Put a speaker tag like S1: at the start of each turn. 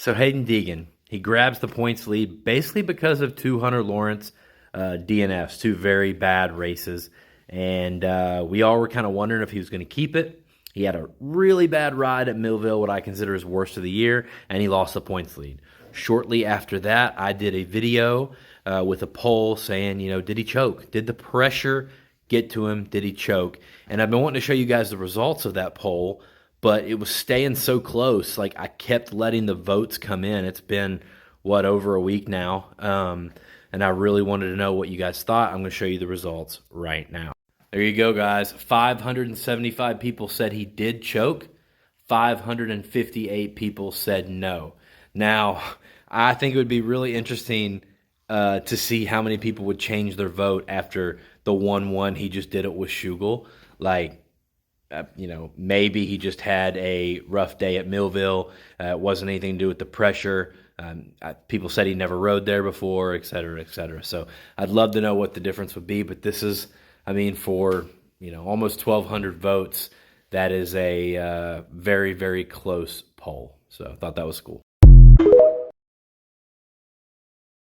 S1: So Haiden Deegan, he grabs the points lead basically because of two Hunter Lawrence DNFs, two very bad races. And we all were kind of wondering if he was going to keep it. He had a really bad ride at Millville, what I consider his worst of the year, and he lost the points lead. Shortly after that, I did a video with a poll saying, did he choke? Did the pressure get to him? Did he choke? And I've been wanting to show you guys the results of that poll, but it was staying so close. Like, I kept letting the votes come in. It's been, over a week now. And I really wanted to know what you guys thought. I'm going to show you the results right now. There you go, guys. 575 people said he did choke. 558 people said no. Now, I think it would be really interesting to see how many people would change their vote after the 1-1 he just did it with Schugel. Like, maybe he just had a rough day at Millville. It wasn't anything to do with the pressure. People said he never rode there before, et cetera, et cetera. So I'd love to know what the difference would be. But this is, for almost 1,200 votes, that is a very, very close poll. So I thought that was cool.